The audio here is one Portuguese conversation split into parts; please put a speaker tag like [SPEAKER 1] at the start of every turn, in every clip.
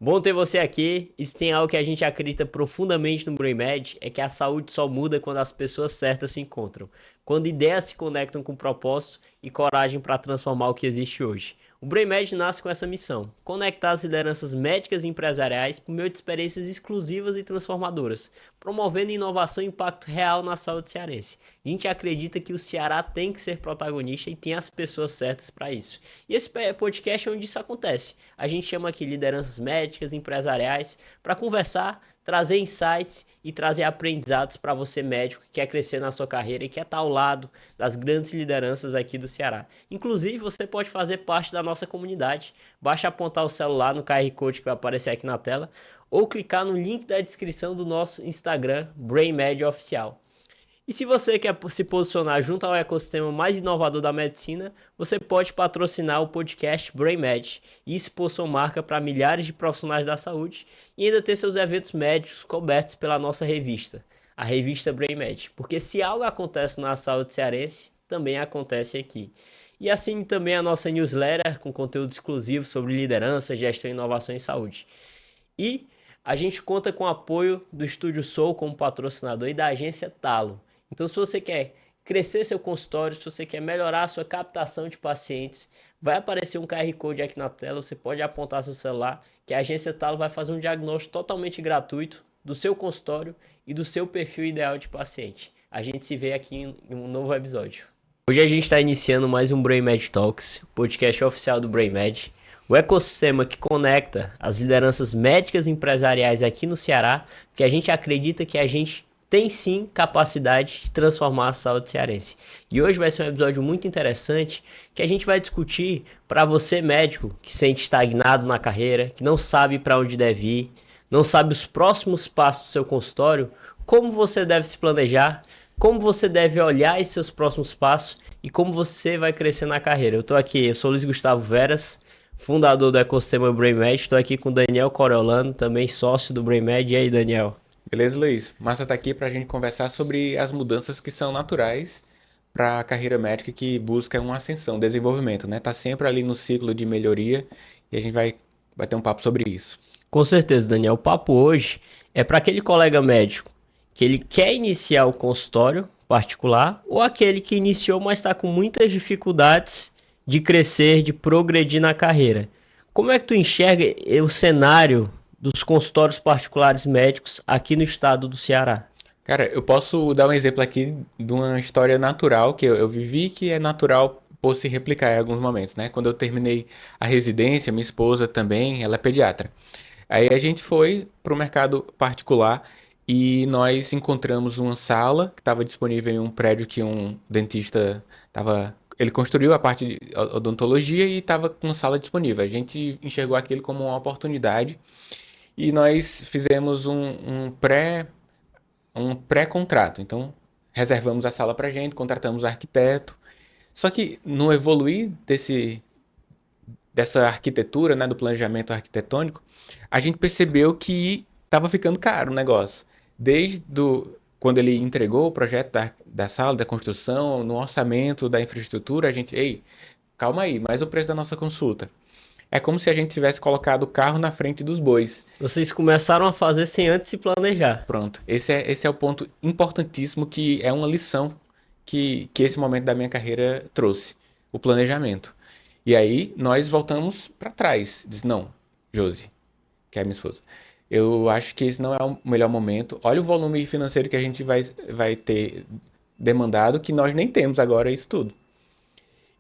[SPEAKER 1] Bom ter você aqui. E se tem algo que a gente acredita profundamente no BrainMed, é que a saúde só muda quando as pessoas certas se encontram. Quando ideias se conectam com propósito e coragem para transformar o que existe hoje. O BrainMed nasce com essa missão: conectar as lideranças médicas e empresariais por meio de experiências exclusivas e transformadoras, promovendo inovação e impacto real na saúde cearense. A gente acredita que o Ceará tem que ser protagonista e tem as pessoas certas para isso. E esse podcast é onde isso acontece. A gente chama aqui lideranças médicas, empresariais, para conversar, trazer insights e trazer aprendizados para você médico que quer crescer na sua carreira e quer estar ao lado das grandes lideranças aqui do Ceará. Inclusive, você pode fazer parte da nossa comunidade. Basta apontar o celular no QR Code que vai aparecer aqui na tela ou clicar no link da descrição do nosso Instagram, BrainMed Oficial. E se você quer se posicionar junto ao ecossistema mais inovador da medicina, você pode patrocinar o podcast BrainMed e expor sua marca para milhares de profissionais da saúde e ainda ter seus eventos médicos cobertos pela nossa revista, a revista BrainMed. Porque se algo acontece na saúde cearense, também acontece aqui. E assim também a nossa newsletter com conteúdo exclusivo sobre liderança, gestão, inovação e saúde. E a gente conta com o apoio do Estúdio Soul como patrocinador e da agência Talo. Então, se você quer crescer seu consultório, se você quer melhorar a sua captação de pacientes, vai aparecer um QR Code aqui na tela, você pode apontar seu celular, que a agência Talo vai fazer um diagnóstico totalmente gratuito do seu consultório e do seu perfil ideal de paciente. A gente se vê aqui em um novo episódio. Hoje a gente está iniciando mais um BrainMed Talks, podcast oficial do BrainMed, o ecossistema que conecta as lideranças médicas e empresariais aqui no Ceará, porque a gente acredita que a gente tem sim capacidade de transformar a saúde cearense. E hoje vai ser um episódio muito interessante que a gente vai discutir para você médico que se sente estagnado na carreira, que não sabe para onde deve ir, não sabe os próximos passos do seu consultório, como você deve se planejar, como você deve olhar esses seus próximos passos e como você vai crescer na carreira. Eu sou Luiz Gustavo Veras, fundador do ecossistema BrainMed, estou aqui com o Daniel Coriolano, também sócio do BrainMed. E aí, Daniel?
[SPEAKER 2] Beleza, Luiz? Massa tá aqui para a gente conversar sobre as mudanças que são naturais para a carreira médica que busca uma ascensão, desenvolvimento, né? Tá sempre ali no ciclo de melhoria e a gente vai ter um papo sobre isso.
[SPEAKER 1] Com certeza, Daniel. O papo hoje é para aquele colega médico que ele quer iniciar o consultório particular ou aquele que iniciou, mas está com muitas dificuldades de crescer, de progredir na carreira. Como é que tu enxerga o cenário dos consultórios particulares médicos aqui no estado do Ceará?
[SPEAKER 2] Cara, eu posso dar um exemplo aqui de uma história natural que eu vivi, que é natural por se replicar em alguns momentos, né? Quando eu terminei a residência, minha esposa também, ela é pediatra. Aí a gente foi para o mercado particular e nós encontramos uma sala que estava disponível em um prédio que um dentista estava. Ele construiu a parte de odontologia e estava com uma sala disponível. A gente enxergou aquilo como uma oportunidade e nós fizemos um pré-contrato. Então, reservamos a sala para a gente, contratamos o arquiteto. Só que no evoluir dessa arquitetura, né, do planejamento arquitetônico, a gente percebeu que estava ficando caro o negócio. Quando ele entregou o projeto da sala, da construção, no orçamento da infraestrutura, a gente, ei, calma aí, mas o preço da nossa consulta. É como se a gente tivesse colocado o carro na frente dos bois.
[SPEAKER 1] Vocês começaram a fazer sem antes se planejar.
[SPEAKER 2] Pronto. Esse é o ponto importantíssimo que é uma lição que esse momento da minha carreira trouxe. O planejamento. E aí nós voltamos para trás. Diz, não, Josi, que é a minha esposa. Eu acho que esse não é o melhor momento. Olha o volume financeiro que a gente vai ter demandado, que nós nem temos agora isso tudo.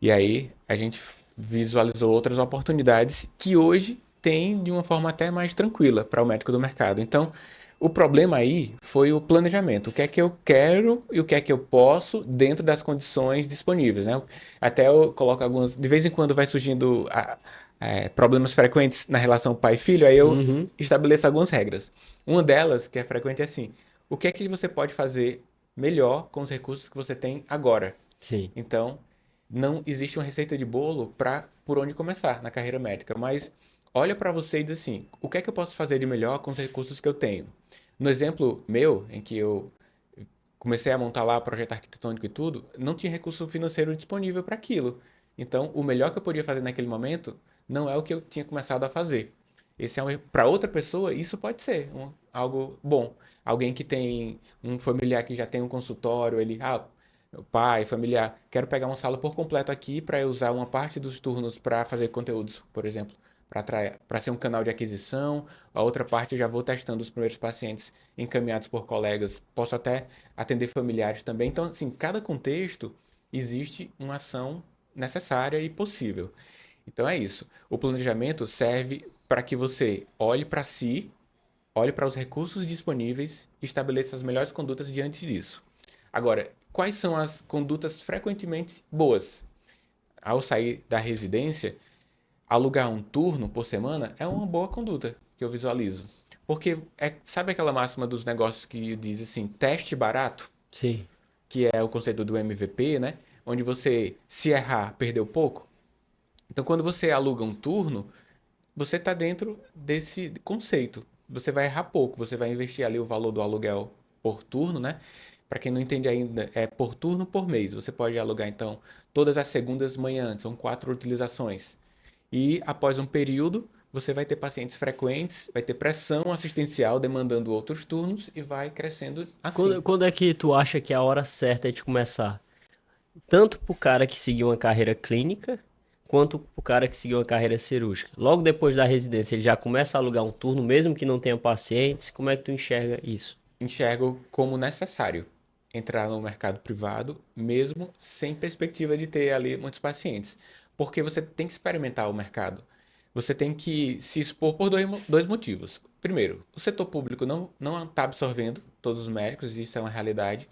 [SPEAKER 2] E aí a gente visualizou outras oportunidades que hoje tem de uma forma até mais tranquila para o médico do mercado. Então, o problema aí foi o planejamento. O que é que eu quero e o que é que eu posso dentro das condições disponíveis, né? Até eu coloco algumas. De vez em quando vai surgindo problemas frequentes na relação pai-filho, aí eu
[SPEAKER 1] Uhum.
[SPEAKER 2] estabeleço algumas regras. Uma delas, que é frequente, é assim: o que é que você pode fazer melhor com os recursos que você tem agora?
[SPEAKER 1] Sim.
[SPEAKER 2] Então, não existe uma receita de bolo para por onde começar na carreira médica, mas olha para você e diz assim: o que é que eu posso fazer de melhor com os recursos que eu tenho? No exemplo meu, em que eu comecei a montar lá projeto arquitetônico e tudo, não tinha recurso financeiro disponível para aquilo. Então, o melhor que eu podia fazer naquele momento não é o que eu tinha começado a fazer. Para outra pessoa, isso pode ser algo bom. Alguém que tem um familiar que já tem um consultório, meu pai, familiar, quero pegar uma sala por completo aqui para eu usar uma parte dos turnos para fazer conteúdos, por exemplo, para ser um canal de aquisição, a outra parte eu já vou testando os primeiros pacientes encaminhados por colegas, posso até atender familiares também. Então, assim, cada contexto existe uma ação necessária e possível. Então é isso. O planejamento serve para que você olhe para si, olhe para os recursos disponíveis e estabeleça as melhores condutas diante disso. Agora, quais são as condutas frequentemente boas? Ao sair da residência, alugar um turno por semana é uma boa conduta que eu visualizo. Porque sabe aquela máxima dos negócios que diz assim, teste barato,
[SPEAKER 1] Sim.
[SPEAKER 2] que é o conceito do MVP, né? Onde você, se errar, perdeu pouco. Então, quando você aluga um turno, você está dentro desse conceito. Você vai errar pouco, você vai investir ali o valor do aluguel por turno, né? Para quem não entende ainda, é por turno por mês. Você pode alugar, então, todas as segundas manhãs, são 4 utilizações. E após um período, você vai ter pacientes frequentes, vai ter pressão assistencial demandando outros turnos e vai crescendo assim.
[SPEAKER 1] Quando é que tu acha que é a hora certa de começar? Tanto pro cara que seguiu uma carreira clínica, quanto pro cara que seguiu uma carreira cirúrgica. Logo depois da residência, ele já começa a alugar um turno, mesmo que não tenha pacientes. Como é que tu enxerga isso?
[SPEAKER 2] Enxergo como necessário entrar no mercado privado, mesmo sem perspectiva de ter ali muitos pacientes. Porque você tem que experimentar o mercado. Você tem que se expor por dois motivos. Primeiro, o setor público não está absorvendo todos os médicos, isso é uma realidade.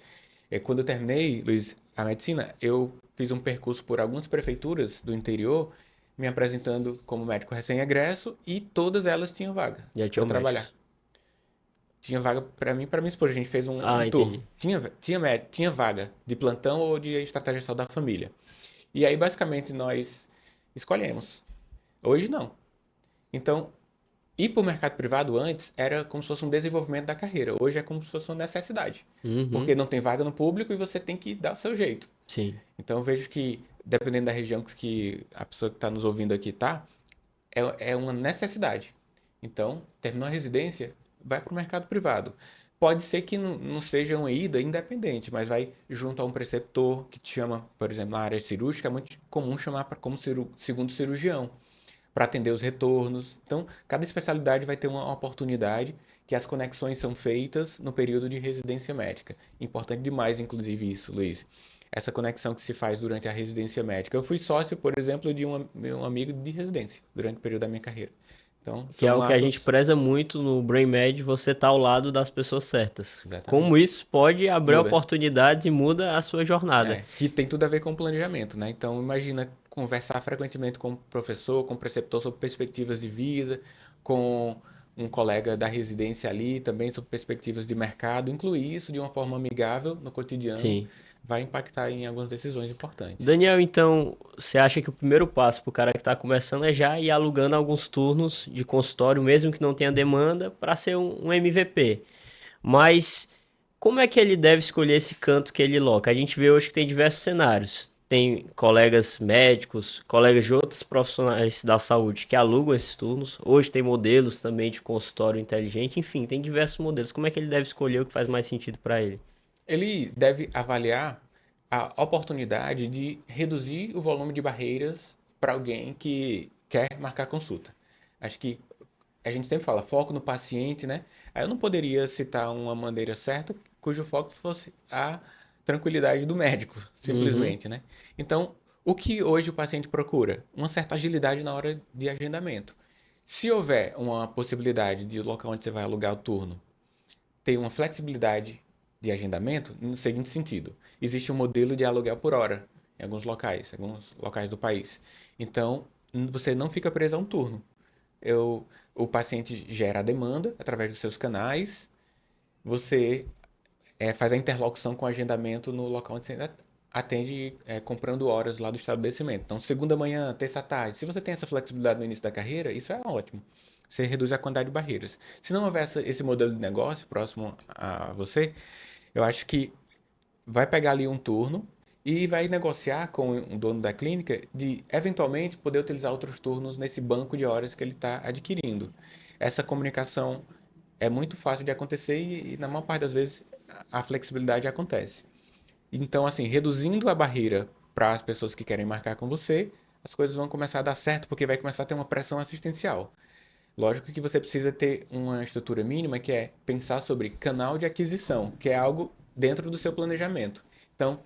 [SPEAKER 2] Quando eu terminei, Luiz, a medicina, eu fiz um percurso por algumas prefeituras do interior, me apresentando como médico recém-egresso e todas elas tinham vaga
[SPEAKER 1] Já
[SPEAKER 2] para
[SPEAKER 1] tinham
[SPEAKER 2] trabalhar.
[SPEAKER 1] médicos.
[SPEAKER 2] Tinha vaga para mim e para minha esposa. A gente fez um
[SPEAKER 1] Ah,
[SPEAKER 2] tour.
[SPEAKER 1] entendi.
[SPEAKER 2] Tinha vaga de plantão ou de estratégia de saúde da família. E aí, basicamente, nós escolhemos. Hoje, não. Então, ir para o mercado privado antes era como se fosse um desenvolvimento da carreira. Hoje é como se fosse uma necessidade.
[SPEAKER 1] Uhum,
[SPEAKER 2] Porque não tem vaga no público e você tem que dar o seu jeito.
[SPEAKER 1] sim.
[SPEAKER 2] Então, eu vejo que, dependendo da região que a pessoa que está nos ouvindo aqui tá, é uma necessidade. Então, terminou a residência, vai para o mercado privado. Pode ser que não seja uma ida independente, mas vai junto a um preceptor que te chama, por exemplo, na área cirúrgica, é muito comum chamar como segundo cirurgião, para atender os retornos. Então, cada especialidade vai ter uma oportunidade que as conexões são feitas no período de residência médica. Importante demais, inclusive, isso, Luiz. Essa conexão que se faz durante a residência médica. Eu fui sócio, por exemplo, de um amigo de residência durante o período da minha carreira. Então,
[SPEAKER 1] Que é
[SPEAKER 2] são
[SPEAKER 1] o que a gente
[SPEAKER 2] laços.
[SPEAKER 1] preza muito no BrainMed, você tá ao lado das pessoas certas. Como
[SPEAKER 2] Exatamente.
[SPEAKER 1] isso pode abrir
[SPEAKER 2] Muda.
[SPEAKER 1] oportunidades e muda a sua jornada.
[SPEAKER 2] Que tem tudo a ver com planejamento, né? Então, imagina conversar frequentemente com o professor, com o preceptor sobre perspectivas de vida, com um colega da residência ali também sobre perspectivas de mercado. Incluir isso de uma forma amigável no cotidiano
[SPEAKER 1] Sim.
[SPEAKER 2] vai impactar em algumas decisões importantes.
[SPEAKER 1] Daniel, então, você acha que o primeiro passo para o cara que está começando é já ir alugando alguns turnos de consultório, mesmo que não tenha demanda, para ser um MVP? Mas como é que ele deve escolher esse canto que ele loca? A gente vê hoje que tem diversos cenários. Tem colegas médicos, colegas de outros profissionais da saúde que alugam esses turnos. Hoje tem modelos também de consultório inteligente. Enfim, tem diversos modelos. Como é que ele deve escolher o que faz mais sentido para ele?
[SPEAKER 2] Ele deve avaliar a oportunidade de reduzir o volume de barreiras para alguém que quer marcar consulta. Acho que a gente sempre fala foco no paciente, né? Aí eu não poderia citar uma maneira certa cujo foco fosse a tranquilidade do médico,
[SPEAKER 1] Uhum,
[SPEAKER 2] simplesmente, né? Então, o que hoje o paciente procura? Uma certa agilidade na hora de agendamento. Se houver uma possibilidade de o local onde você vai alugar o turno ter uma flexibilidade de agendamento no seguinte sentido: existe um modelo de aluguel por hora em alguns locais do país. Então, você não fica preso a um turno. O paciente gera a demanda através dos seus canais, você faz a interlocução com o agendamento no local onde você atende comprando horas lá do estabelecimento. Então, segunda manhã, terça à tarde. Se você tem essa flexibilidade no início da carreira, isso é ótimo. Você reduz a quantidade de barreiras. Se não houver esse modelo de negócio próximo a você, eu acho que vai pegar ali um turno e vai negociar com o dono da clínica de, eventualmente, poder utilizar outros turnos nesse banco de horas que ele está adquirindo. Essa comunicação é muito fácil de acontecer na maior parte das vezes, a flexibilidade acontece. Então, assim, reduzindo a barreira para as pessoas que querem marcar com você, as coisas vão começar a dar certo, porque vai começar a ter uma pressão assistencial. Lógico que você precisa ter uma estrutura mínima, que é pensar sobre canal de aquisição, que é algo dentro do seu planejamento. Então,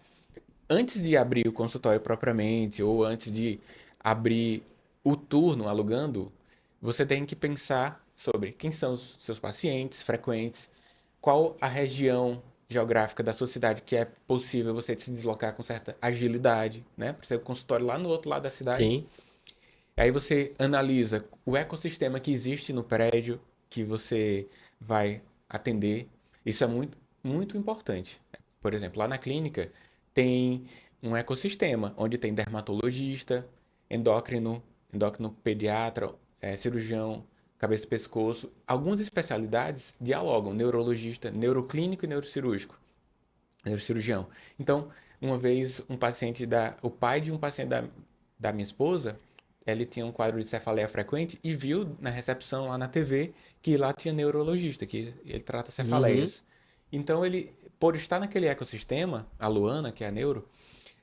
[SPEAKER 2] antes de abrir o consultório propriamente, ou antes de abrir o turno alugando, você tem que pensar sobre quem são os seus pacientes frequentes, qual a região geográfica da sua cidade que é possível você se deslocar com certa agilidade, né? Para ser o consultório lá no outro lado da cidade.
[SPEAKER 1] Sim.
[SPEAKER 2] Aí você analisa o ecossistema que existe no prédio que você vai atender. Isso é muito, muito importante. Por exemplo, lá na clínica tem um ecossistema onde tem dermatologista, endócrino pediatra, cirurgião, cabeça e pescoço. Algumas especialidades dialogam, neurologista, neuroclínico e neurocirurgião. Então, uma vez o pai de um paciente da minha esposa, ele tinha um quadro de cefaleia frequente e viu na recepção lá na TV que lá tinha neurologista, que ele trata
[SPEAKER 1] Uhum.
[SPEAKER 2] cefaleias. Então ele, por estar naquele ecossistema, a Luana, que é a neuro,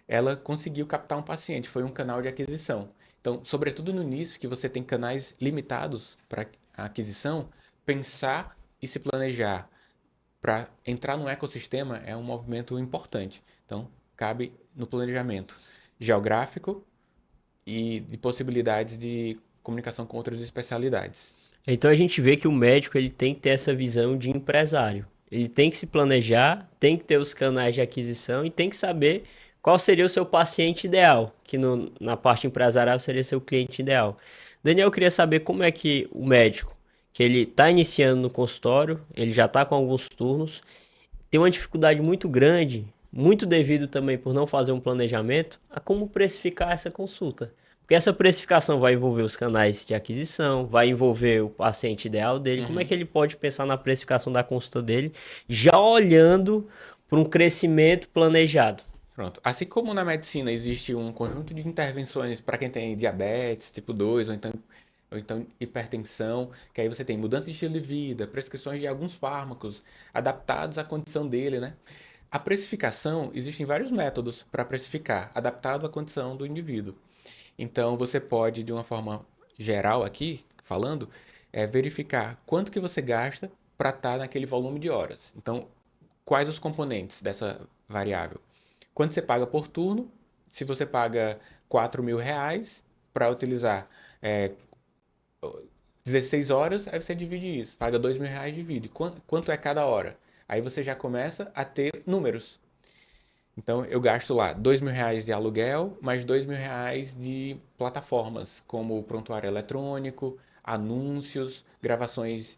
[SPEAKER 2] ela conseguiu captar um paciente, foi um canal de aquisição. Então, sobretudo no início, que você tem canais limitados para a aquisição, pensar e se planejar para entrar no ecossistema é um movimento importante. Então, cabe no planejamento geográfico e de possibilidades de comunicação com outras especialidades.
[SPEAKER 1] Então a gente vê que o médico ele tem que ter essa visão de empresário. Ele tem que se planejar, tem que ter os canais de aquisição e tem que saber qual seria o seu paciente ideal, que na parte empresarial seria seu cliente ideal. Daniel, eu queria saber como é que o médico, que ele está iniciando no consultório, ele já está com alguns turnos, tem uma dificuldade muito grande, muito devido também por não fazer um planejamento, a como precificar essa consulta. Porque essa precificação vai envolver os canais de aquisição, vai envolver o paciente ideal dele. Como é
[SPEAKER 2] Uhum.
[SPEAKER 1] que ele pode pensar na precificação da consulta dele, já olhando para um crescimento planejado?
[SPEAKER 2] Pronto. Assim como na medicina existe um conjunto de intervenções para quem tem diabetes tipo 2 ou então hipertensão, que aí você tem mudança de estilo de vida, prescrições de alguns fármacos adaptados à condição dele, né? A precificação, existem vários métodos para precificar, adaptado à condição do indivíduo. Então, você pode, de uma forma geral aqui, falando, verificar quanto que você gasta para estar naquele volume de horas. Então, quais os componentes dessa variável? Quanto você paga por turno? Se você paga R$ 4.000 para utilizar é, 16 horas, aí você divide isso. Paga R$ 2.000, divide. Quanto é cada hora? Aí você já começa a ter números. Então eu gasto lá R$ 2.000 de aluguel, mais R$ 2.000 de plataformas, como o prontuário eletrônico, anúncios, gravações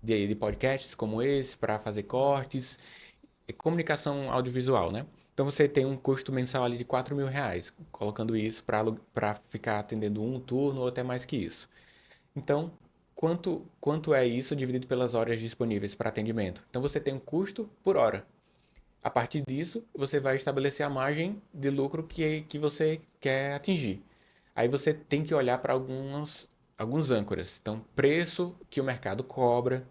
[SPEAKER 2] de podcasts como esse para fazer cortes, e comunicação audiovisual, né? Então você tem um custo mensal ali de R$ 4.000, colocando isso para ficar atendendo um turno ou até mais que isso. Então, quanto é isso dividido pelas horas disponíveis para atendimento? Então você tem um custo por hora. A partir disso, você vai estabelecer a margem de lucro que você quer atingir. Aí você tem que olhar para alguns âncoras. Então, preço que o mercado cobra,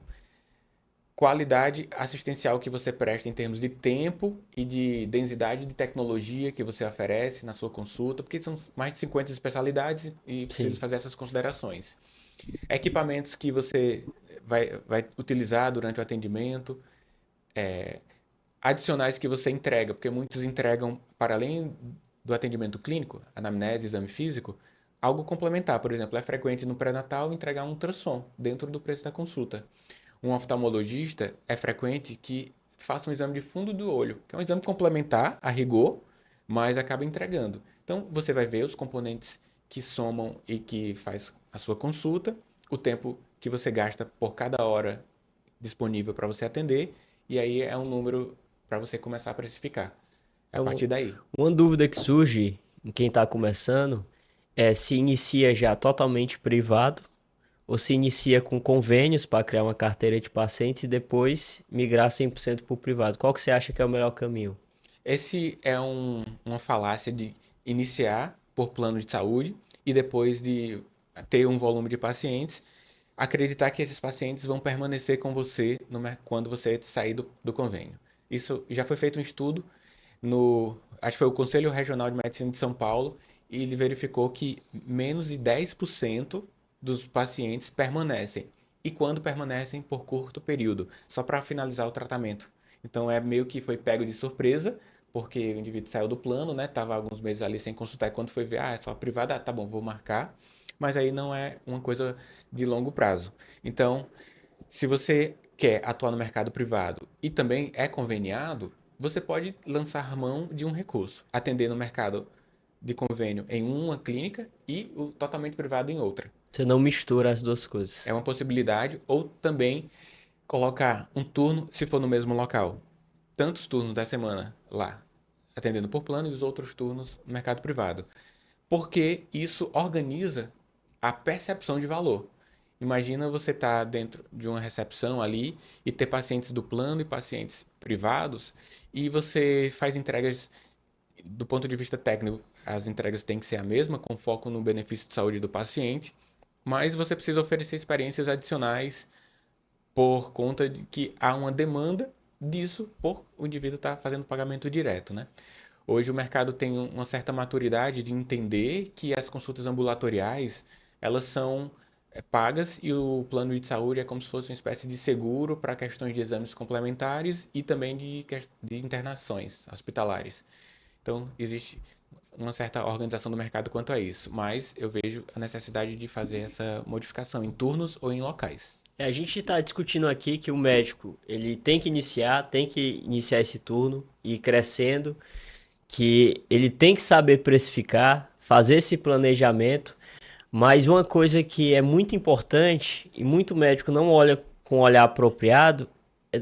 [SPEAKER 2] qualidade assistencial que você presta em termos de tempo e de densidade de tecnologia que você oferece na sua consulta, porque são mais de 50 especialidades e precisa
[SPEAKER 1] Sim.
[SPEAKER 2] fazer essas considerações. Equipamentos que você vai utilizar durante o atendimento, adicionais que você entrega, porque muitos entregam, para além do atendimento clínico, anamnese, exame físico, algo complementar. Por exemplo, é frequente no pré-natal entregar um ultrassom dentro do preço da consulta. Um oftalmologista é frequente que faça um exame de fundo do olho, que é um exame complementar, a rigor, mas acaba entregando. Então, você vai ver os componentes que somam e que faz a sua consulta, o tempo que você gasta por cada hora disponível para você atender, e aí é um número para você começar a precificar. É a
[SPEAKER 1] Então,
[SPEAKER 2] partir daí.
[SPEAKER 1] uma dúvida que surge em quem está começando é se inicia já totalmente privado ou se inicia com convênios para criar uma carteira de pacientes e depois migrar 100% para o privado. Qual que você acha que é o melhor caminho?
[SPEAKER 2] Esse é uma falácia de iniciar por plano de saúde e depois de ter um volume de pacientes, acreditar que esses pacientes vão permanecer com você quando você sair do convênio. Isso já foi feito um estudo acho que foi o Conselho Regional de Medicina de São Paulo, e ele verificou que menos de 10% dos pacientes permanecem. E quando permanecem por curto período, só para finalizar o tratamento. Então é meio que foi pego de surpresa, porque o indivíduo saiu do plano, né? Tava alguns meses ali sem consultar, e quando foi ver, é só privada, tá bom, vou marcar. Mas aí não é uma coisa de longo prazo. Então, se você quer atuar no mercado privado e também é conveniado, você pode lançar mão de um recurso, atender no mercado de convênio em uma clínica e o totalmente privado em outra.
[SPEAKER 1] Você não mistura as duas
[SPEAKER 2] É
[SPEAKER 1] coisas.
[SPEAKER 2] uma possibilidade, ou também colocar um turno, se for no mesmo local, tantos turnos da semana lá, atendendo por plano, e os outros turnos no mercado privado. Porque isso organiza a percepção de valor. Imagina você estar dentro de uma recepção ali e ter pacientes do plano e pacientes privados, e você faz entregas do ponto de vista técnico. As entregas têm que ser a mesma, com foco no benefício de saúde do paciente, mas você precisa oferecer experiências adicionais por conta de que há uma demanda disso por o indivíduo estar fazendo pagamento direto, né? Hoje o mercado tem uma certa maturidade de entender que as consultas ambulatoriais, elas são pagas, e o plano de saúde é como se fosse uma espécie de seguro para questões de exames complementares e também de internações hospitalares. Então, existe uma certa organização do mercado quanto a isso, mas eu vejo a necessidade de fazer essa modificação em turnos ou em locais.
[SPEAKER 1] A gente está discutindo aqui que o médico ele tem que iniciar esse turno e ir crescendo, que ele tem que saber precificar, fazer esse planejamento, mas uma coisa que é muito importante e muito médico não olha com o olhar apropriado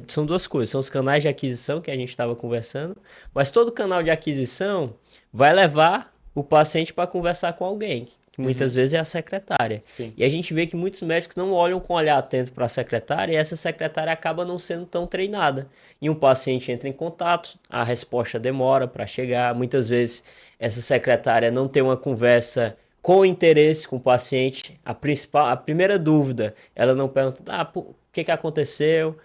[SPEAKER 1] são duas coisas, são os canais de aquisição que a gente estava conversando, mas todo canal de aquisição vai levar o paciente para conversar com alguém, que muitas
[SPEAKER 2] Uhum,
[SPEAKER 1] vezes é a secretária.
[SPEAKER 2] sim.
[SPEAKER 1] E a gente vê que muitos médicos não olham com olhar atento para a secretária, e essa secretária acaba não sendo tão treinada. E um paciente entra em contato, a resposta demora para chegar, muitas vezes essa secretária não tem uma conversa com interesse com o paciente. A primeira dúvida, ela não pergunta, o que que aconteceu?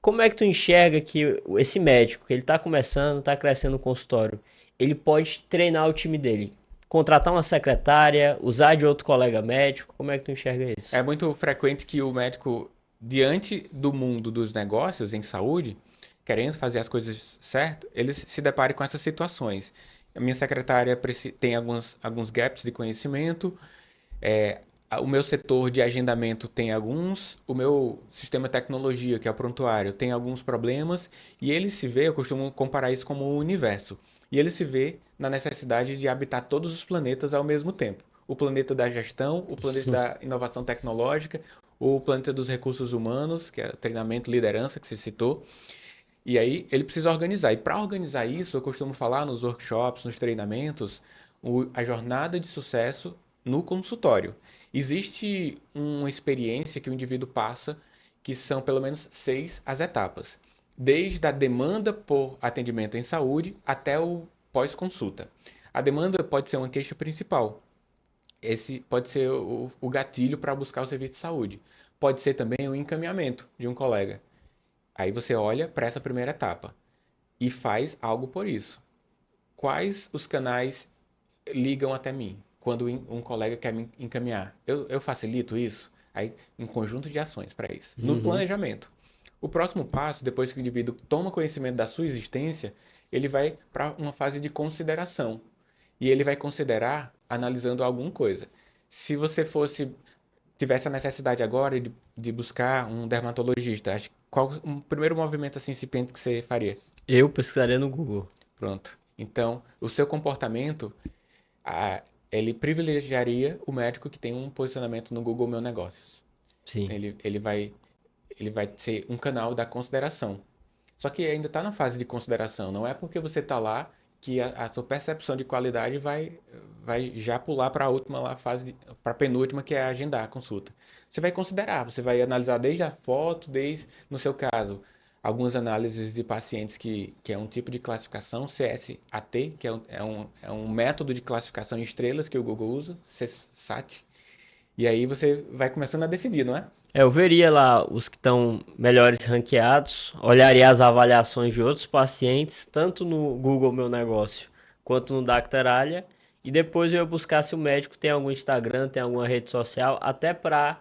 [SPEAKER 1] Como é que tu enxerga que esse médico, que ele tá começando, tá crescendo no consultório, ele pode treinar o time dele? Contratar uma secretária, usar de outro colega médico, como é que tu enxerga isso?
[SPEAKER 2] É muito frequente que o médico, diante do mundo dos negócios em saúde, querendo fazer as coisas certo, ele se depare com essas situações. A minha secretária tem alguns gaps de conhecimento, o meu setor de agendamento tem alguns, o meu sistema de tecnologia, que é o prontuário, tem alguns problemas, e ele se vê, eu costumo comparar isso como um universo, e ele se vê na necessidade de habitar todos os planetas ao mesmo tempo. O planeta da gestão, o planeta da inovação tecnológica, o planeta dos recursos humanos, que é treinamento e liderança, que você citou. E aí ele precisa organizar. E para organizar isso, eu costumo falar nos workshops, nos treinamentos, a jornada de sucesso no consultório. Existe uma experiência que o indivíduo passa, que são pelo menos 6 as etapas. Desde a demanda por atendimento em saúde até o pós-consulta. A demanda pode ser uma queixa principal. Esse pode ser o gatilho para buscar o serviço de saúde. Pode ser também o encaminhamento de um colega. Aí você olha para essa primeira etapa e faz algo por isso. Quais os canais ligam até mim quando um colega quer me encaminhar? Eu facilito isso? Aí, um conjunto de ações para isso. No
[SPEAKER 1] Uhum.
[SPEAKER 2] planejamento. O próximo passo, depois que o indivíduo toma conhecimento da sua existência, ele vai para uma fase de consideração. E ele vai considerar analisando alguma coisa. Se você tivesse a necessidade agora de buscar um dermatologista, acho, qual o primeiro movimento assim incipiente que você faria?
[SPEAKER 1] Eu pesquisaria no Google.
[SPEAKER 2] Pronto. Então, o seu comportamento, ele privilegiaria o médico que tem um posicionamento no Google Meu Negócios.
[SPEAKER 1] Sim.
[SPEAKER 2] Ele vai ser um canal da consideração. Só que ainda está na fase de consideração. Não é porque você está lá que a sua percepção de qualidade vai já pular para a última lá, para a penúltima, que é agendar a consulta. Você vai considerar, você vai analisar desde a foto, desde, no seu caso, algumas análises de pacientes que é um tipo de classificação, CSAT, que é um método de classificação em estrelas que o Google usa, CSAT. E aí você vai começando a decidir, não é?
[SPEAKER 1] Eu veria lá os que estão melhores ranqueados, olharia as avaliações de outros pacientes, tanto no Google Meu Negócio quanto no Dactaralia, e depois eu ia buscar se o médico tem algum Instagram, tem alguma rede social, até para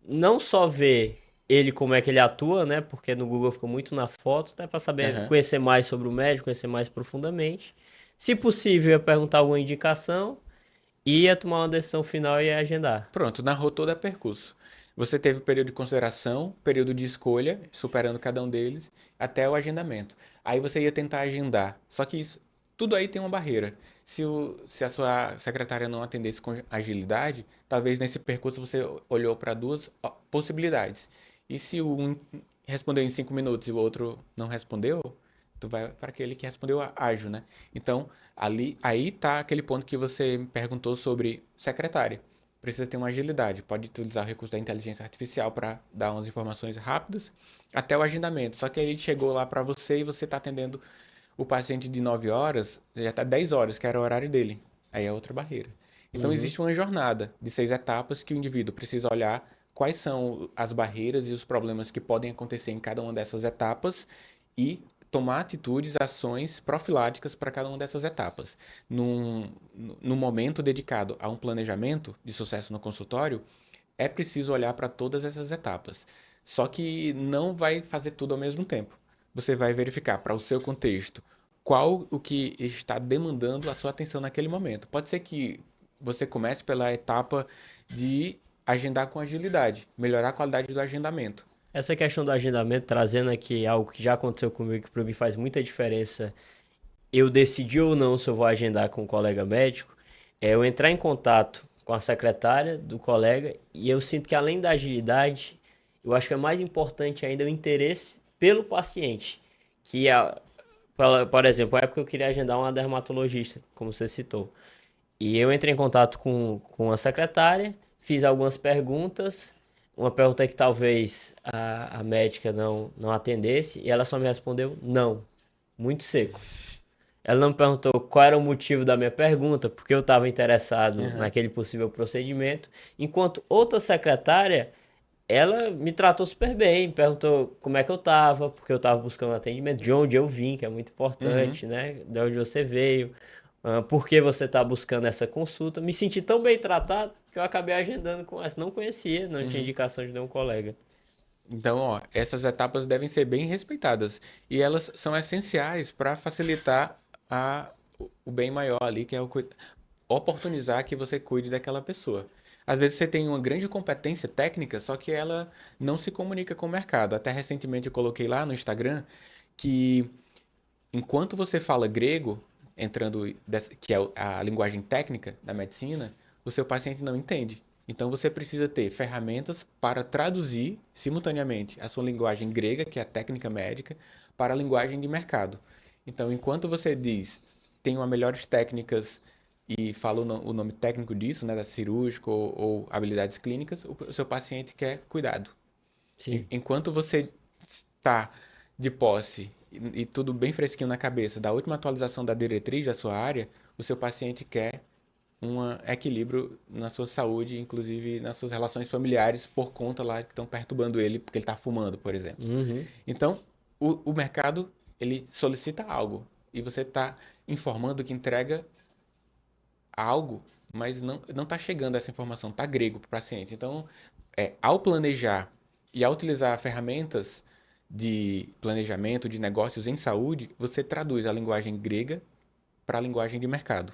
[SPEAKER 1] não só ver ele como é que ele atua, né? Porque no Google fica muito na foto, até para saber
[SPEAKER 2] Aham.
[SPEAKER 1] conhecer mais sobre o médico, conhecer mais profundamente. Se possível, eu ia perguntar alguma indicação, ia tomar uma decisão final e ia agendar.
[SPEAKER 2] Pronto, narrou todo o percurso. Você teve o período de consideração, período de escolha, superando cada um deles, até o agendamento. Aí você ia tentar agendar. Só que isso, tudo aí tem uma barreira. Se a sua secretária não atendesse com agilidade, talvez nesse percurso você olhou para duas possibilidades. E se um respondeu em 5 minutos e o outro não respondeu, tu vai para aquele que respondeu ágil, né? Então, aí tá aquele ponto que você me perguntou sobre secretária. Precisa ter uma agilidade. Pode utilizar o recurso da inteligência artificial para dar umas informações rápidas até o agendamento. Só que aí ele chegou lá para você e você está atendendo o paciente de 9 horas, já está 10 horas, que era o horário dele. Aí é outra barreira. Então
[SPEAKER 1] Uhum.
[SPEAKER 2] existe uma jornada de 6 etapas que o indivíduo precisa olhar quais são as barreiras e os problemas que podem acontecer em cada uma dessas etapas e tomar atitudes, ações profiláticas para cada uma dessas etapas. Num momento dedicado a um planejamento de sucesso no consultório, é preciso olhar para todas essas etapas. Só que não vai fazer tudo ao mesmo tempo. Você vai verificar para o seu contexto qual o que está demandando a sua atenção naquele momento. Pode ser que você comece pela etapa de agendar com agilidade, melhorar a qualidade do agendamento.
[SPEAKER 1] Essa questão do agendamento, trazendo aqui algo que já aconteceu comigo, que para mim faz muita diferença, eu decidir ou não se eu vou agendar com um colega médico, é eu entrar em contato com a secretária do colega e eu sinto que além da agilidade, eu acho que é mais importante ainda o interesse pelo paciente, que é, por exemplo, a época eu queria agendar uma dermatologista, como você citou. E eu entrei em contato com a secretária, fiz algumas perguntas, uma pergunta que talvez a médica não atendesse, e ela só me respondeu não, muito seco. Ela não me perguntou qual era o motivo da minha pergunta, porque eu estava interessado
[SPEAKER 2] Aham.
[SPEAKER 1] naquele possível procedimento, enquanto outra secretária, ela me tratou super bem, perguntou como é que eu estava, porque eu estava buscando atendimento, de onde eu vim, que é muito
[SPEAKER 2] Uhum.
[SPEAKER 1] importante, né? De onde você veio, por que você está buscando essa consulta. Me senti tão bem tratado que eu acabei agendando com essa. Não conhecia, não tinha
[SPEAKER 2] Uhum.
[SPEAKER 1] indicação de nenhum colega.
[SPEAKER 2] Então, ó, essas etapas devem ser bem respeitadas e elas são essenciais para facilitar o bem maior ali, que é oportunizar que você cuide daquela pessoa. Às vezes você tem uma grande competência técnica, só que ela não se comunica com o mercado. Até recentemente eu coloquei lá no Instagram que enquanto você fala grego, que é a linguagem técnica da medicina, o seu paciente não entende. Então você precisa ter ferramentas para traduzir simultaneamente a sua linguagem grega, que é a técnica médica, para a linguagem de mercado. Então, enquanto você diz, tenho as melhores técnicas e fala o nome técnico disso, né, da cirúrgico ou habilidades clínicas, o seu paciente quer cuidado.
[SPEAKER 1] Sim.
[SPEAKER 2] Enquanto você está de posse e tudo bem fresquinho na cabeça da última atualização da diretriz da sua área, o seu paciente quer um equilíbrio na sua saúde, inclusive nas suas relações familiares, por conta lá que estão perturbando ele porque ele está fumando, por exemplo.
[SPEAKER 1] Uhum.
[SPEAKER 2] Então, o mercado ele solicita algo e você está informando que entrega algo, mas não está chegando essa informação, está grego para o paciente. Então, ao planejar e ao utilizar ferramentas de planejamento de negócios em saúde, você traduz a linguagem grega para a linguagem de mercado.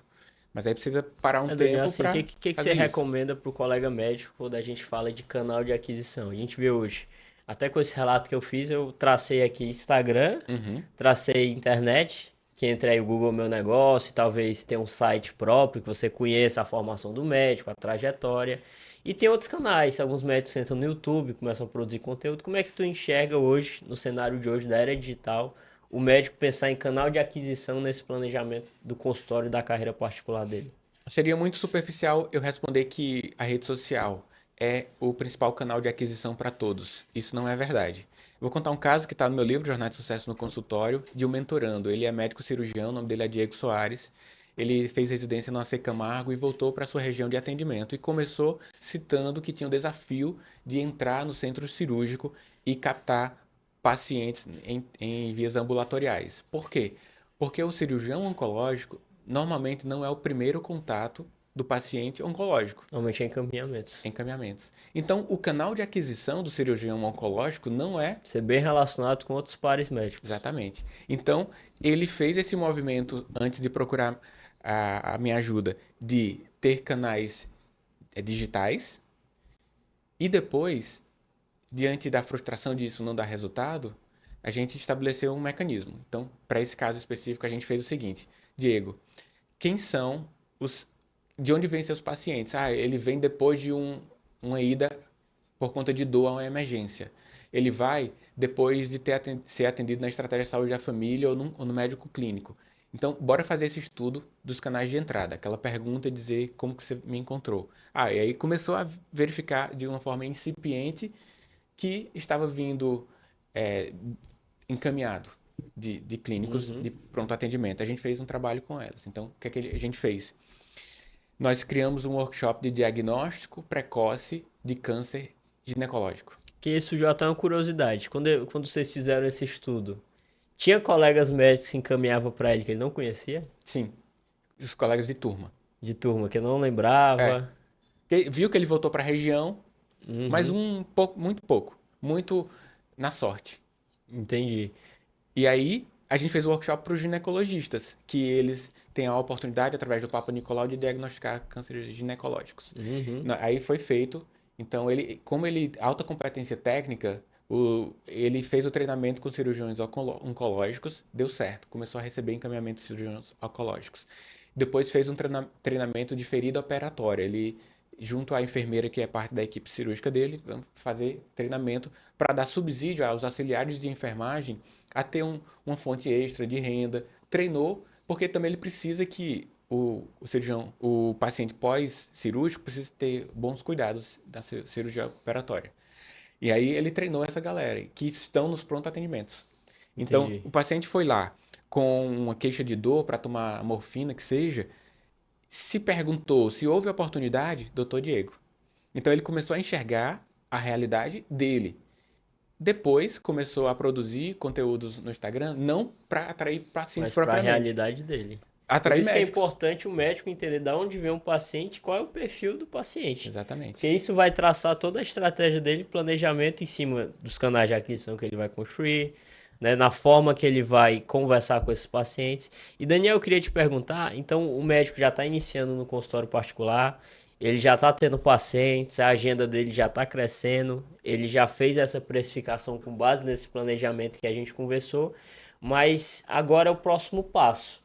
[SPEAKER 2] Mas aí precisa parar um
[SPEAKER 1] Daniel,
[SPEAKER 2] tempo
[SPEAKER 1] assim, o que,
[SPEAKER 2] para
[SPEAKER 1] que você
[SPEAKER 2] fazer isso.
[SPEAKER 1] recomenda para o colega médico quando a gente fala de canal de aquisição? A gente vê hoje, até com esse relato que eu fiz, eu tracei aqui Instagram,
[SPEAKER 2] Uhum.
[SPEAKER 1] tracei internet, que entre aí o Google Meu Negócio, talvez tenha um site próprio, que você conheça a formação do médico, a trajetória. E tem outros canais, alguns médicos entram no YouTube, começam a produzir conteúdo. Como é que tu enxerga hoje, no cenário de hoje da era digital, o médico pensar em canal de aquisição nesse planejamento do consultório e da carreira particular dele?
[SPEAKER 2] Seria muito superficial eu responder que a rede social é o principal canal de aquisição para todos. Isso não é verdade. Eu vou contar um caso que está no meu livro, Jornada de Sucesso no Consultório, de um mentorando. Ele é médico cirurgião, o nome dele é Diego Soares. Ele fez residência no AC Camargo e voltou para sua região de atendimento. E começou citando que tinha o desafio de entrar no centro cirúrgico e captar pacientes em vias ambulatoriais. Por quê? Porque o cirurgião oncológico normalmente não é o primeiro contato do paciente oncológico.
[SPEAKER 1] Normalmente é encaminhamentos.
[SPEAKER 2] Encaminhamentos. Então, o canal de aquisição do cirurgião oncológico não é
[SPEAKER 1] Ser bem relacionado com outros pares médicos.
[SPEAKER 2] exatamente. Então, ele fez esse movimento antes de procurar a minha ajuda de ter canais digitais e depois, diante da frustração disso não dar resultado, a gente estabeleceu um mecanismo. Então, para esse caso específico, a gente fez o seguinte: Diego, quem são os. De onde vêm seus pacientes? Ah, ele vem depois de uma ida por conta de dor a uma emergência. Ele vai depois de ser atendido na estratégia de saúde da família ou no médico clínico. Então, bora fazer esse estudo dos canais de entrada. Aquela pergunta, dizer como que você me encontrou. Ah, e aí começou a verificar de uma forma incipiente que estava vindo é, encaminhado de clínicos
[SPEAKER 1] Uhum.
[SPEAKER 2] de pronto atendimento. A gente fez um trabalho com elas. Então, o que é que a gente fez? Nós criamos um workshop de diagnóstico precoce de câncer ginecológico.
[SPEAKER 1] Que isso já tem uma curiosidade. Quando vocês fizeram esse estudo, tinha colegas médicos que encaminhavam para ele que ele não conhecia?
[SPEAKER 2] Sim, os colegas de turma.
[SPEAKER 1] De turma, que não
[SPEAKER 2] É,
[SPEAKER 1] lembrava?
[SPEAKER 2] viu que ele voltou para a região, mas
[SPEAKER 1] Uhum.
[SPEAKER 2] um pouco, muito na sorte.
[SPEAKER 1] Entendi.
[SPEAKER 2] E aí a gente fez o workshop para os ginecologistas, que eles têm a oportunidade, através do Papa Nicolau, de diagnosticar cânceres ginecológicos.
[SPEAKER 1] Uhum.
[SPEAKER 2] Aí foi feito. Então, como ele alta competência técnica, ele fez o treinamento com cirurgiões oncológicos, deu certo, começou a receber encaminhamento de cirurgiões oncológicos. Depois fez um treinamento de ferida operatória. Ele, junto à enfermeira que é parte da equipe cirúrgica dele, vamos fazer treinamento para dar subsídio aos auxiliares de enfermagem a ter uma fonte extra de renda. Treinou, porque também ele precisa que o cirurgião, o paciente pós-cirúrgico precisa ter bons cuidados da cirurgia operatória. E aí ele treinou essa galera, que estão nos pronto atendimentos. Então,
[SPEAKER 1] Entendi.
[SPEAKER 2] o paciente foi lá com uma queixa de dor para tomar morfina, que seja, se perguntou se houve oportunidade, doutor Diego. Então ele começou a enxergar a realidade dele. Depois começou a produzir conteúdos no Instagram, não para atrair pacientes
[SPEAKER 1] Mas para a
[SPEAKER 2] propriamente,
[SPEAKER 1] realidade dele. Por
[SPEAKER 2] atrair
[SPEAKER 1] isso que é
[SPEAKER 2] médicos.
[SPEAKER 1] importante o médico entender de onde vem um paciente, qual é o perfil do paciente. Porque
[SPEAKER 2] Exatamente.
[SPEAKER 1] isso vai traçar toda a estratégia dele, planejamento em cima dos canais de aquisição que ele vai construir, né, na forma que ele vai conversar com esses pacientes. E Daniel, eu queria te perguntar, então o médico já está iniciando no consultório particular, ele já está tendo pacientes, a agenda dele já está crescendo, ele já fez essa precificação com base nesse planejamento que a gente conversou, mas agora é o próximo passo.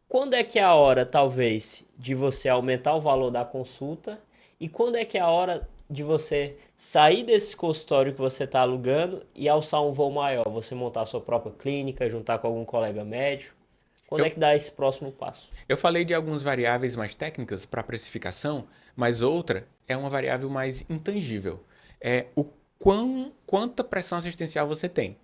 [SPEAKER 1] Quando é que é a hora, talvez, de você aumentar o valor da consulta? E quando é que é a hora de você sair desse consultório que você está alugando e alçar um voo maior? Você montar a sua própria clínica, juntar com algum colega médico? Quando é
[SPEAKER 2] Eu,
[SPEAKER 1] que dá esse próximo passo?
[SPEAKER 2] eu falei de algumas variáveis mais técnicas para precificação, mas outra é uma variável mais intangível. É quanta pressão assistencial você tem.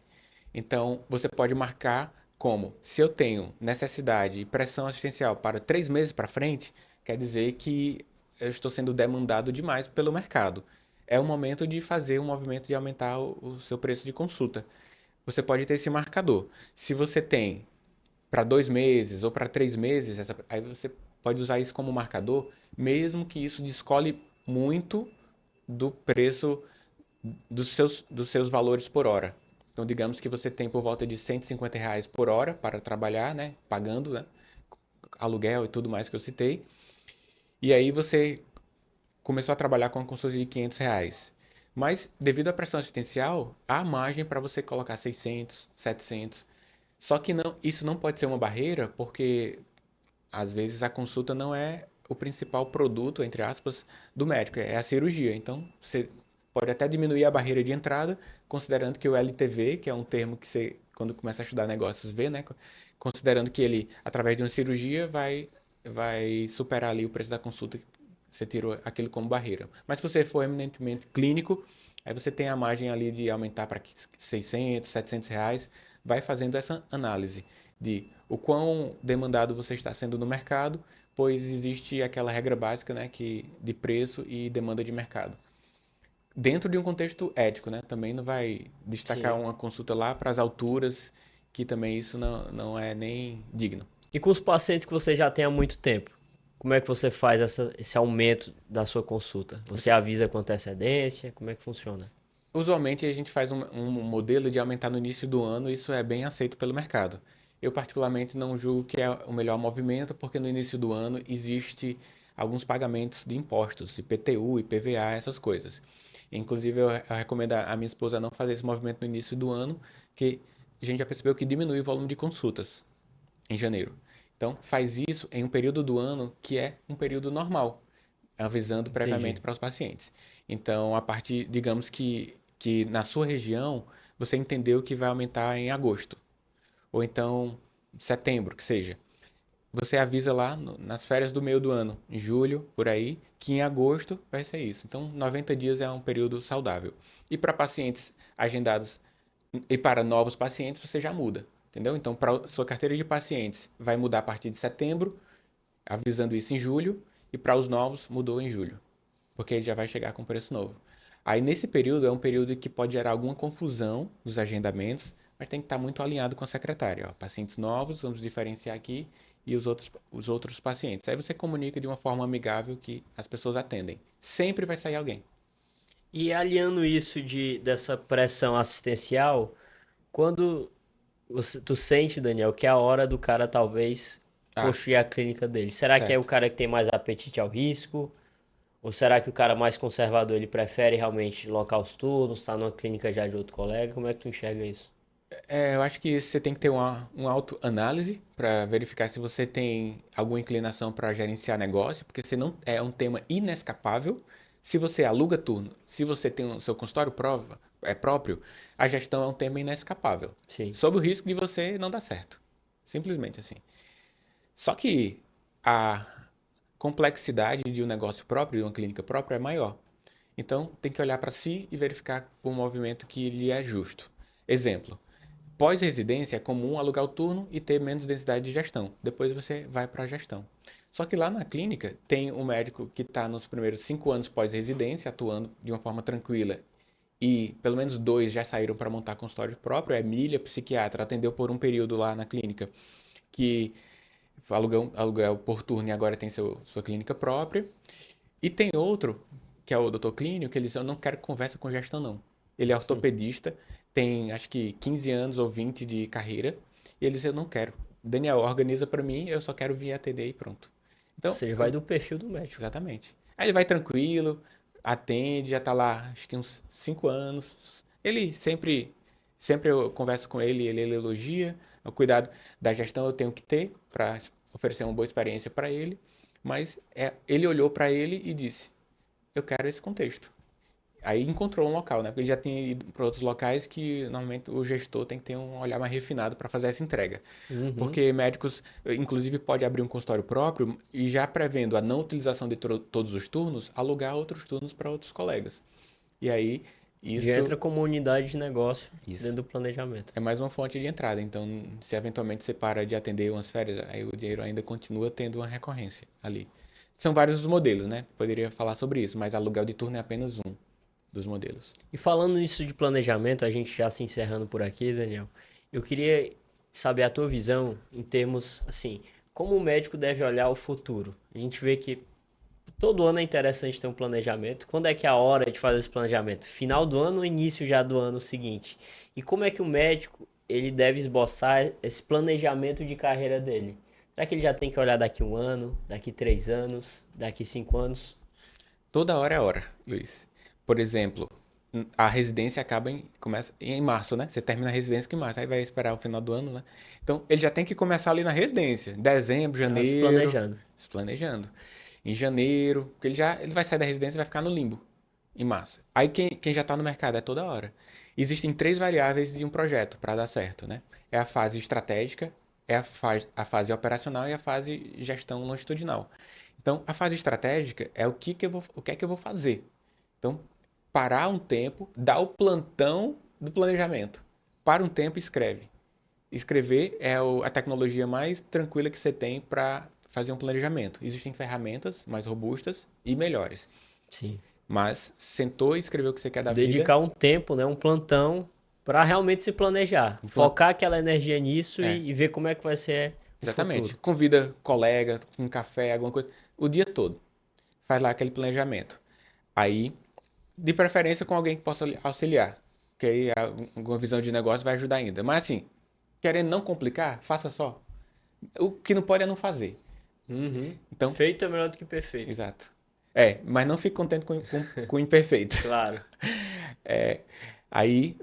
[SPEAKER 2] Então, você pode marcar como, se eu tenho necessidade e pressão assistencial para 3 meses para frente, quer dizer que eu estou sendo demandado demais pelo mercado. É o momento de fazer um movimento de aumentar o seu preço de consulta. Você pode ter esse marcador. Se você tem para 2 meses ou para 3 meses, aí você pode usar isso como marcador, mesmo que isso descole muito do preço dos seus valores por hora. Então, digamos que você tem por volta de R$ 150 por hora para trabalhar, né? Pagando, né? Aluguel e tudo mais que eu citei. E aí você começou a trabalhar com uma consulta de R$ 500. Mas, devido à pressão assistencial, há margem para você colocar 600, 700. Só que não, isso não pode ser uma barreira, porque às vezes a consulta não é o principal produto, entre aspas, do médico, é a cirurgia. Então, você pode até diminuir a barreira de entrada, considerando que o LTV, que é um termo que você, quando começa a estudar negócios, vê, né? Considerando que ele, através de uma cirurgia, vai superar ali o preço da consulta Você tirou aquilo como barreira. Mas se você for eminentemente clínico, aí você tem a margem ali de aumentar para 600, R$ 700. Vai fazendo essa análise de o quão demandado você está sendo no mercado, pois existe aquela regra básica, né, de preço e demanda de mercado. Dentro de um contexto ético, né? Também não vai destacar
[SPEAKER 1] Sim.
[SPEAKER 2] uma consulta lá para as alturas, que também isso não é nem digno.
[SPEAKER 1] E com os pacientes que você já tem há muito tempo, como é que você faz esse aumento da sua consulta? Você avisa com antecedência? Como é que funciona?
[SPEAKER 2] Usualmente a gente faz um modelo de aumentar no início do ano, e isso é bem aceito pelo mercado. Eu particularmente não julgo que é o melhor movimento, porque no início do ano existe alguns pagamentos de impostos, IPTU, IPVA, essas coisas. Inclusive eu recomendo a minha esposa não fazer esse movimento no início do ano, que a gente já percebeu que diminui o volume de consultas em janeiro. Então faz isso em um período do ano que é um período normal, avisando previamente
[SPEAKER 1] Entendi.
[SPEAKER 2] para os pacientes. Então, a partir, digamos que na sua região, você entendeu que vai aumentar em agosto, ou então setembro, que seja. Você avisa lá nas férias do meio do ano, em julho, por aí, que em agosto vai ser isso. Então, 90 dias é um período saudável. E para pacientes agendados e para novos pacientes, você já muda, entendeu? Então, para sua carteira de pacientes, vai mudar a partir de setembro, avisando isso em julho, e para os novos, mudou em julho, porque ele já vai chegar com preço novo. Aí, nesse período, é um período que pode gerar alguma confusão nos agendamentos, mas tem que estar muito alinhado com a secretária. Ó. Pacientes novos, vamos diferenciar aqui, e os outros pacientes. Aí você comunica de uma forma amigável que as pessoas atendem. Sempre vai sair alguém.
[SPEAKER 1] E aliando isso dessa pressão assistencial, quando tu sente, Daniel, que é a hora do cara talvez
[SPEAKER 2] Ah,
[SPEAKER 1] construir a clínica dele, será que é o
[SPEAKER 2] certo.
[SPEAKER 1] cara que tem mais apetite ao risco? Ou será que o cara mais conservador ele prefere realmente locar os turnos, estar numa clínica já de outro colega? Como é que tu enxerga isso?
[SPEAKER 2] Eu acho que você tem que ter uma autoanálise para verificar se você tem alguma inclinação para gerenciar negócio, porque se não é um tema inescapável. Se você aluga turno, se você tem o seu consultório próprio, a gestão é um tema inescapável,
[SPEAKER 1] Sim.
[SPEAKER 2] sob o risco de você não dar certo. Simplesmente assim. Só que a complexidade de um negócio próprio, de uma clínica própria, é maior. Então, tem que olhar para si e verificar o movimento que lhe é justo. Exemplo: pós-residência é comum alugar o turno e ter menos densidade de gestão. Depois você vai para a gestão. Só que lá na clínica tem um médico que está nos primeiros 5 anos pós-residência, atuando de uma forma tranquila, e pelo menos 2 já saíram para montar consultório próprio. A Emília, psiquiatra, atendeu por um período lá na clínica, que aluguel por turno e agora tem sua clínica própria. E tem outro, que é o Dr. Clínio, que ele diz: eu não quero conversa com gestão, não. Ele é ortopedista, tem acho que 15 anos ou 20 de carreira, e ele diz: eu não quero. Daniel, organiza para mim, eu só quero vir atender e pronto.
[SPEAKER 1] Ou
[SPEAKER 2] Então,
[SPEAKER 1] seja, vai do perfil do médico.
[SPEAKER 2] exatamente. Aí ele vai tranquilo, atende, já tá lá acho que uns 5 anos. Ele sempre eu converso com ele elogia. O cuidado da gestão eu tenho que ter para oferecer uma boa experiência para ele, mas ele olhou para ele e disse: eu quero esse contexto. Aí encontrou um local, né? Porque ele já tinha ido para outros locais que normalmente o gestor tem que ter um olhar mais refinado para fazer essa entrega.
[SPEAKER 1] Uhum.
[SPEAKER 2] Porque médicos, inclusive, pode abrir um consultório próprio e já prevendo a não utilização de todos os turnos, alugar outros turnos para outros colegas. E aí,
[SPEAKER 1] Já
[SPEAKER 2] isso,
[SPEAKER 1] entra como unidade de negócio
[SPEAKER 2] isso
[SPEAKER 1] dentro do planejamento.
[SPEAKER 2] é mais uma fonte de entrada. Então, se eventualmente você para de atender umas férias, aí o dinheiro ainda continua tendo uma recorrência ali. São vários os modelos, né? Poderia falar sobre isso, mas aluguel de turno é apenas um dos modelos.
[SPEAKER 1] E falando nisso de planejamento, a gente já se encerrando por aqui, Daniel, eu queria saber a tua visão em termos, assim, como o médico deve olhar o futuro. A gente vê que todo ano é interessante ter um planejamento. Quando é que é a hora de fazer esse planejamento? Final do ano ou início já do ano seguinte? E como é que o médico ele deve esboçar esse planejamento de carreira dele? Será que ele já tem que olhar daqui 1 ano, daqui 3 anos, daqui 5 anos?
[SPEAKER 2] Toda hora é hora, Luiz. Por exemplo, a residência começa em março, né? Você termina a residência em março, aí vai esperar o final do ano, né? Então, ele já tem que começar ali na residência, dezembro,
[SPEAKER 1] Tá se
[SPEAKER 2] janeiro,
[SPEAKER 1] planejando.
[SPEAKER 2] se planejando. Em janeiro, porque ele vai sair da residência e vai ficar no limbo em março. Aí quem já está no mercado é toda hora. Existem 3 variáveis de um projeto para dar certo, né? É a fase estratégica, é a fase operacional e a fase gestão longitudinal. Então, a fase estratégica é o que é que eu vou fazer. Então, parar um tempo, dar o plantão do planejamento. Para um tempo e escreve. Escrever é a tecnologia mais tranquila que você tem para fazer um planejamento. Existem ferramentas mais robustas e melhores.
[SPEAKER 1] Sim.
[SPEAKER 2] Mas sentou e escreveu o que você quer da vida.
[SPEAKER 1] Dedicar um tempo, né, um plantão, para realmente se planejar. Focar aquela energia nisso
[SPEAKER 2] É.
[SPEAKER 1] e ver como é que vai ser o
[SPEAKER 2] Exatamente.
[SPEAKER 1] futuro.
[SPEAKER 2] Convida colega, um café, alguma coisa. O dia todo. Faz lá aquele planejamento. Aí, de preferência com alguém que possa auxiliar. Que aí alguma visão de negócio vai ajudar ainda. Mas assim, querendo não complicar, faça só. O que não pode é não fazer.
[SPEAKER 1] Uhum.
[SPEAKER 2] Então,
[SPEAKER 1] Feito é melhor do que perfeito.
[SPEAKER 2] exato. Mas não fique contente com o imperfeito.
[SPEAKER 1] Claro.
[SPEAKER 2] Aí,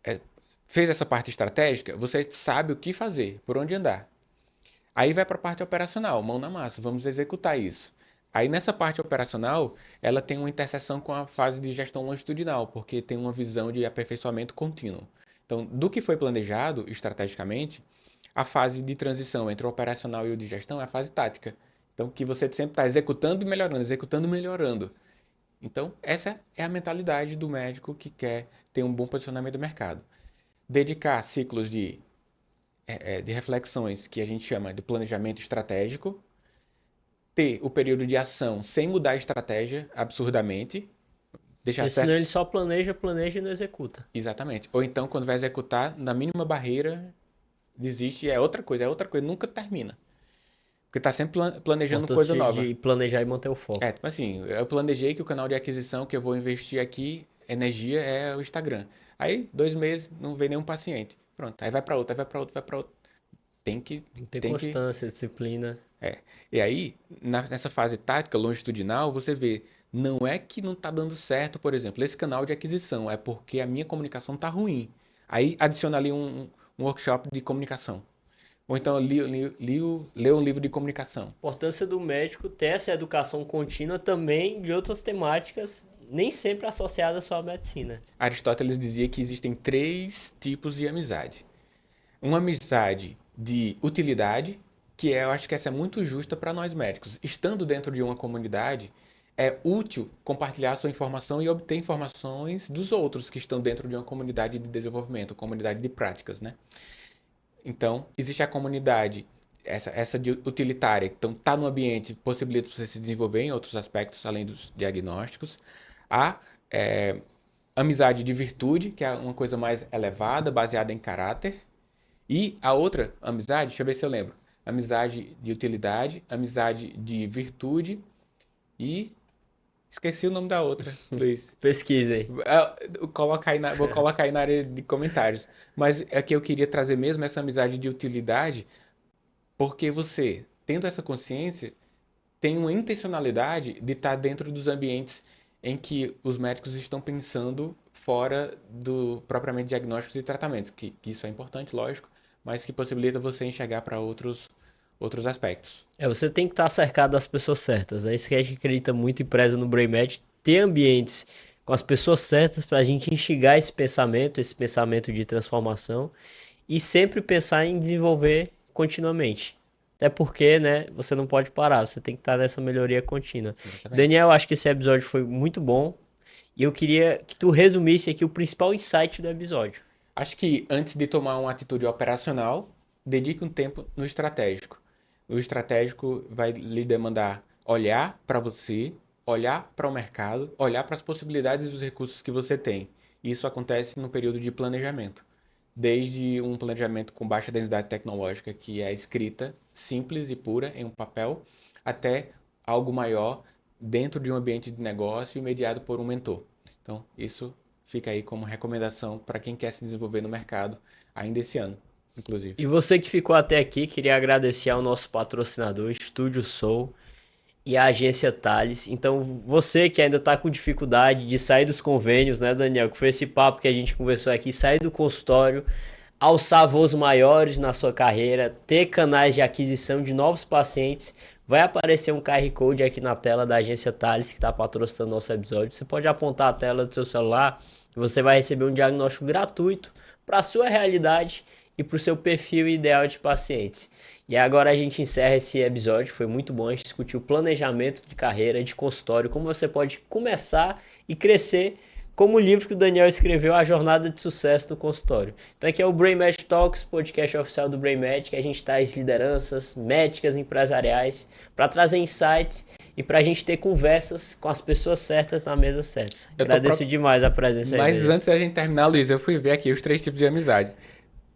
[SPEAKER 2] é, fez essa parte estratégica, você sabe o que fazer, por onde andar. Aí vai para a parte operacional, mão na massa, vamos executar isso. Aí nessa parte operacional, ela tem uma interseção com a fase de gestão longitudinal, porque tem uma visão de aperfeiçoamento contínuo. Então, do que foi planejado estrategicamente, a fase de transição entre o operacional e o de gestão é a fase tática. Então, que você sempre está executando e melhorando, executando e melhorando. Então, essa é a mentalidade do médico que quer ter um bom posicionamento do mercado. Dedicar ciclos de reflexões que a gente chama de planejamento estratégico, ter o período de ação sem mudar a estratégia absurdamente, deixar
[SPEAKER 1] Porque senão
[SPEAKER 2] certo.
[SPEAKER 1] ele só planeja, planeja e não executa.
[SPEAKER 2] Exatamente. Ou então, quando vai executar, na mínima barreira, desiste, é outra coisa, nunca termina. Porque tá sempre planejando coisa
[SPEAKER 1] Importância
[SPEAKER 2] nova.
[SPEAKER 1] de planejar e manter o foco.
[SPEAKER 2] Tipo assim, eu planejei que o canal de aquisição que eu vou investir aqui, energia, é o Instagram. Aí, 2 meses, não vem nenhum paciente. Pronto, aí vai para outro, aí vai para outro, vai para outro. Tem que,
[SPEAKER 1] Tem que ter
[SPEAKER 2] tem que
[SPEAKER 1] constância, disciplina.
[SPEAKER 2] E aí, nessa fase tática longitudinal, você vê, não é que não está dando certo, por exemplo, esse canal de aquisição, é porque a minha comunicação está ruim. Aí adiciona ali um workshop de comunicação. Ou então lê um livro de comunicação.
[SPEAKER 1] Importância do médico ter essa educação contínua também de outras temáticas, nem sempre associadas só à medicina.
[SPEAKER 2] Aristóteles dizia que existem 3 tipos de amizade. Uma amizade de utilidade, que eu acho que essa é muito justa para nós médicos. Estando dentro de uma comunidade, é útil compartilhar sua informação e obter informações dos outros que estão dentro de uma comunidade de desenvolvimento, comunidade de práticas, né? Então, existe a comunidade, essa de utilitária, então está no ambiente, possibilita você se desenvolver em outros aspectos além dos diagnósticos. A amizade de virtude, que é uma coisa mais elevada, baseada em caráter. E a outra amizade, deixa eu ver se eu lembro. Amizade de utilidade, amizade de virtude e esqueci o nome da outra, Luiz.
[SPEAKER 1] Pesquisem.
[SPEAKER 2] Vou colocar aí na área de comentários. Mas é que eu queria trazer mesmo essa amizade de utilidade, porque você, tendo essa consciência, tem uma intencionalidade de estar dentro dos ambientes em que os médicos estão pensando fora do propriamente diagnósticos e tratamentos, que isso é importante, lógico, mas que possibilita você enxergar para outros aspectos.
[SPEAKER 1] Você tem que estar cercado das pessoas certas. É isso que a gente acredita muito e preza no BrainMed, ter ambientes com as pessoas certas para a gente instigar esse pensamento de transformação e sempre pensar em desenvolver continuamente. Até porque, né, você não pode parar, você tem que estar nessa melhoria contínua.
[SPEAKER 2] Exatamente.
[SPEAKER 1] Daniel, acho que esse episódio foi muito bom e eu queria que tu resumisse aqui o principal insight do episódio.
[SPEAKER 2] Acho que antes de tomar uma atitude operacional, dedique um tempo no estratégico. O estratégico vai lhe demandar olhar para você, olhar para o mercado, olhar para as possibilidades e os recursos que você tem. Isso acontece no período de planejamento. Desde um planejamento com baixa densidade tecnológica, que é escrita simples e pura em um papel, até algo maior dentro de um ambiente de negócio e mediado por um mentor. Então, isso fica aí como recomendação para quem quer se desenvolver no mercado ainda esse ano, inclusive.
[SPEAKER 1] E você que ficou até aqui, queria agradecer ao nosso patrocinador, Estúdio Soul e a agência Thales. Então, você que ainda está com dificuldade de sair dos convênios, né, Daniel? Que foi esse papo que a gente conversou aqui, sair do consultório, alçar voos maiores na sua carreira, ter canais de aquisição de novos pacientes. Vai aparecer um QR Code aqui na tela da agência Thales, que está patrocinando nosso episódio. Você pode apontar a tela do seu celular e você vai receber um diagnóstico gratuito para a sua realidade e para o seu perfil ideal de pacientes. E agora a gente encerra esse episódio, foi muito bom, a gente discutiu planejamento de carreira, de consultório, como você pode começar e crescer, como o livro que o Daniel escreveu, A Jornada de Sucesso no Consultório. Então aqui é o Brain Med Talks, podcast oficial do Brain Med, que a gente traz lideranças médicas, empresariais, para trazer insights e para a gente ter conversas com as pessoas certas na mesa certa. Agradeço demais a presença aí.
[SPEAKER 2] Mas antes da gente terminar, Luiz, eu fui ver aqui os 3 tipos de amizade.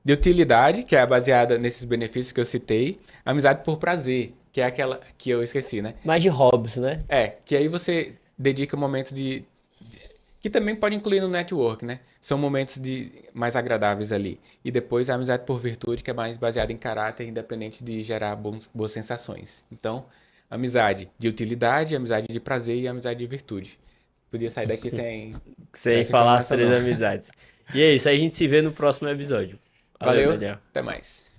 [SPEAKER 2] De utilidade, que é baseada nesses benefícios que eu citei. Amizade por prazer, que é aquela que eu esqueci, né?
[SPEAKER 1] Mais de hobbies, né?
[SPEAKER 2] Que aí você dedica momentos de... Que também pode incluir no network, né? São momentos mais agradáveis ali. E depois a amizade por virtude, que é mais baseada em caráter, independente de gerar boas sensações. Então, amizade de utilidade, amizade de prazer e amizade de virtude. Podia sair daqui
[SPEAKER 1] sem
[SPEAKER 2] essa
[SPEAKER 1] falar as
[SPEAKER 2] informação,
[SPEAKER 1] 3
[SPEAKER 2] não.
[SPEAKER 1] amizades. E é isso, a gente se vê no próximo episódio. Valeu,
[SPEAKER 2] Valeu,
[SPEAKER 1] Daniel.
[SPEAKER 2] até mais.